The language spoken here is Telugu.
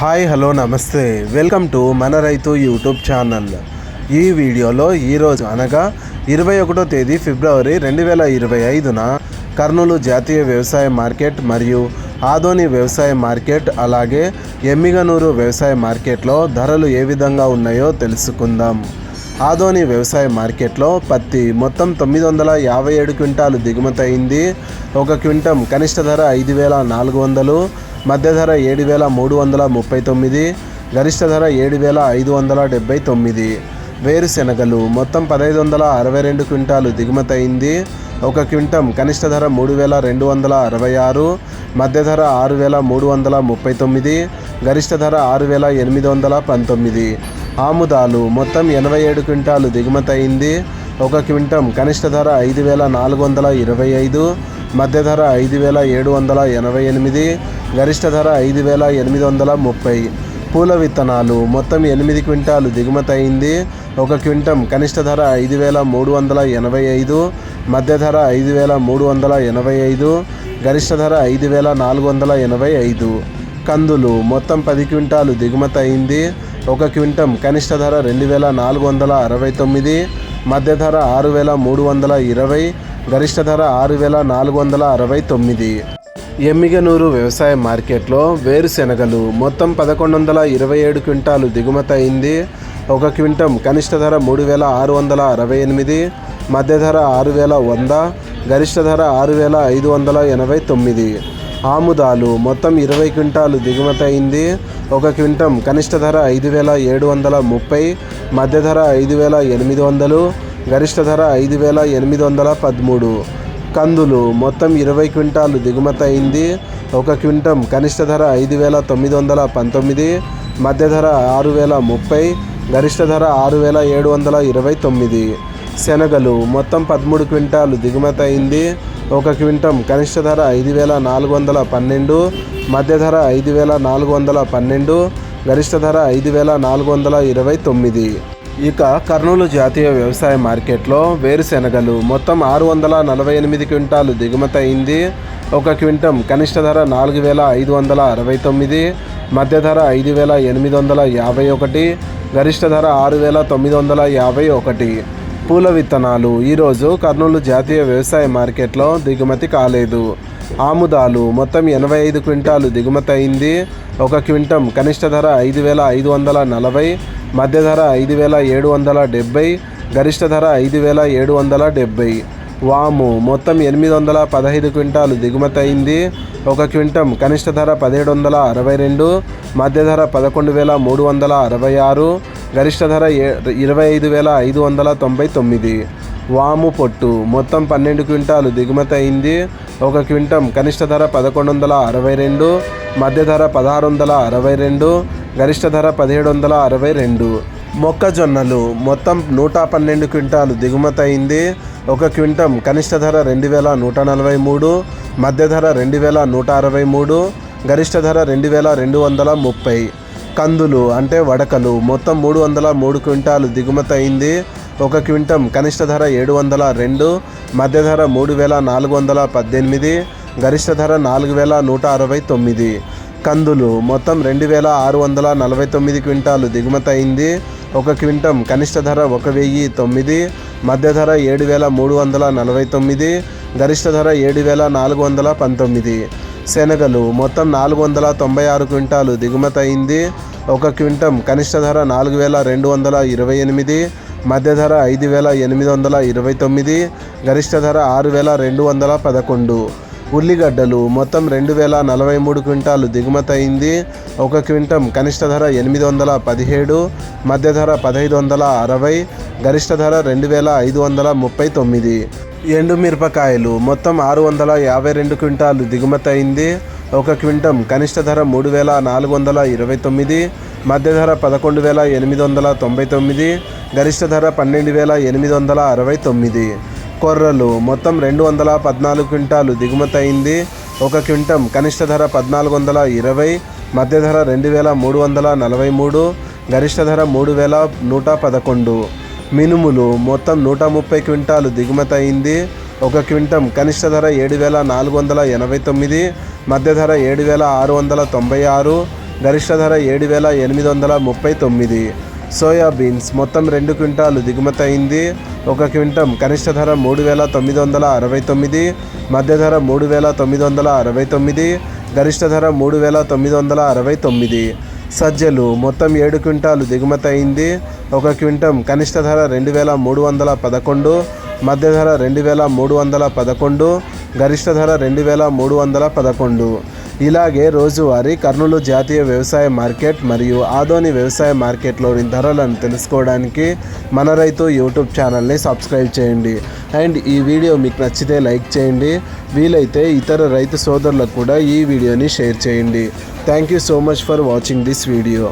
హాయ్ హలో నమస్తే, వెల్కమ్ టు మన రైతు యూట్యూబ్ ఛానల్. ఈ వీడియోలో ఈరోజు అనగా 21వ తేదీ ఫిబ్రవరి 2025న కర్నూలు జాతీయ వ్యవసాయ మార్కెట్ మరియు ఆదోని వ్యవసాయ మార్కెట్ అలాగే ఎమ్మిగనూరు వ్యవసాయ మార్కెట్లో ధరలు ఏ విధంగా ఉన్నాయో తెలుసుకుందాం. ఆదోని వ్యవసాయ మార్కెట్లో పత్తి మొత్తం 957 క్వింటాలు దిగుమతి అయింది. ఒక క్వింటం కనిష్ట ధర 5,400, మధ్య ధర 7,339, గరిష్ట ధర 7,579. వేరుశెనగలు మొత్తం 1,562 క్వింటాలు దిగుమతి అయింది. ఒక క్వింటం కనిష్ట ధర 3,266, మధ్య ధర 6,339, గరిష్ట ధర 6,819. ఆముదాలు మొత్తం 87 క్వింటాలు దిగుమతి అయింది. ఒక క్వింటం కనిష్ట ధర 5,425, మధ్య ధర 5,788, గరిష్ట ధర 5,830. పూల విత్తనాలు మొత్తం 8 క్వింటాలు దిగుమతి అయింది. ఒక క్వింటం కనిష్ట ధర 5,385, మధ్య ధర 5,385, గరిష్ట ధర 5,485. కందులు మొత్తం 10 క్వింటాలు దిగుమతి అయింది. ఒక క్వింటం కనిష్ట ధర 2,469, మధ్య ధర 6,320, గరిష్ట ధర 6,469. ఎమ్మిగనూరు వ్యవసాయ మార్కెట్లో వేరుశెనగలు మొత్తం 1,127 క్వింటాలు దిగుమతి అయింది. ఒక క్వింటం కనిష్ట ధర 3,668, మధ్య ధర 6,100, గరిష్ట ధర 6,589. ఆముదాలు మొత్తం 20 క్వింటాలు దిగుమతి అయింది. ఒక క్వింటం కనిష్ట ధర 5,730, మధ్య ధర 5,800, గరిష్ట ధర 5,813. కందులు మొత్తం 20 క్వింటాలు దిగుమతి అయింది. ఒక క్వింటం కనిష్ట ధర 5,919, మధ్య ధర 6,030, గరిష్ట ధర 6,729. శనగలు మొత్తం 13 క్వింటాలు దిగుమతి అయింది. ఒక క్వింటం కనిష్ట ధర 5,412, మధ్య ధర 5,412, గరిష్ట ధర 5,429. ఇక కర్నూలు జాతీయ వ్యవసాయ మార్కెట్లో వేరుశెనగలు మొత్తం 648 క్వింటాలు దిగుమతి అయింది. ఒక క్వింటం కనిష్ట ధర 4,569, మధ్య ధర 5,851, గరిష్ట ధర 6,951. పూల విత్తనాలు ఈరోజు కర్నూలు జాతీయ వ్యవసాయ మార్కెట్లో దిగుమతి కాలేదు. ఆముదాలు మొత్తం 85 క్వింటాలు దిగుమతి అయింది. ఒక క్వింటం కనిష్ట ధర 5,540, మధ్య ధర 5,770, గరిష్ట ధర 5,770. వాము మొత్తం 815 క్వింటాలు దిగుమతి అయింది. ఒక క్వింటం కనిష్ట ధర 1,762, మధ్య ధర 11,366, గరిష్ట ధర 25,599. వాము పొట్టు మొత్తం 12 క్వింటాలు దిగుమతి అయింది. ఒక క్వింటం కనిష్ట ధర 1,162, మధ్య ధర 1,662, గరిష్ట ధర 1,762. మొక్కజొన్నలు మొత్తం 112 క్వింటాలు దిగుమతి అయింది. ఒక క్వింటం కనిష్ట ధర 2,143, మధ్య ధర 2,163, గరిష్ట ధర 2,230. కందులు అంటే వడకలు మొత్తం 303 క్వింటాలు దిగుమతి అయింది. ఒక క్వింటం కనిష్ట ధర 702, మధ్య ధర 3,418, గరిష్ట ధర 4,169. కందులు మొత్తం 2,649 క్వింటాలు దిగుమతి అయింది. ఒక క్వింటం కనిష్ట ధర 1,009, మధ్య ధర 7,349, గరిష్ట ధర 7,419. శనగలు మొత్తం 496 క్వింటాలు దిగుమతి అయింది. ఒక క్వింటం కనిష్ట ధర 4,228, మధ్య ధర 5,829, గరిష్ట ధర 6,211. ఉల్లిగడ్డలు మొత్తం 2,043 క్వింటాలు దిగుమతి అయింది. ఒక క్వింటం కనిష్ట ధర 817, మధ్య ధర 1,560, గరిష్ట ధర 2,539. ఎండుమిరపకాయలు మొత్తం 652 క్వింటాలు దిగుమతి అయింది. ఒక క్వింటం కనిష్ట ధర 3,429, మధ్య ధర 11,899, గరిష్ట ధర 12,869. కొర్రలు మొత్తం 214 క్వింటాలు దిగుమతి అయింది. ఒక క్వింటం కనిష్ట ధర 1,420, మధ్య ధర 2,343, గరిష్ట ధర 3,111. మినుములు మొత్తం 130 క్వింటాలు దిగుమతి అయింది. ఒక క్వింటం కనిష్ట ధర 7,489, మధ్య ధర 7,696, గరిష్ట ధర 7,839. సోయాబీన్స్ మొత్తం 2 క్వింటాలు దిగుమతి అయింది. 1 క్వింటం కనిష్ట ధర 3,969, మధ్య ధర 3,969, గరిష్ట ధర 3,969. సజ్జలు మొత్తం 7 క్వింటాలు దిగుమతి అయింది. 1 క్వింటం కనిష్ట ధర 2,311, మధ్య ధర 2,311, గరిష్ట ధర 2,311. ఇలాగే రోజువారీ కర్నూలు జాతీయ వ్యవసాయ మార్కెట్ మరియు ఆదోని వ్యవసాయ మార్కెట్లోని ధరలను తెలుసుకోవడానికి మన రైతు యూట్యూబ్ ఛానల్ని సబ్స్క్రైబ్ చేయండి. అండ్ ఈ వీడియో మీకు నచ్చితే లైక్ చేయండి. వీలైతే ఇతర రైతు సోదరులకు కూడా ఈ వీడియోని షేర్ చేయండి. Thank you so much for watching this video.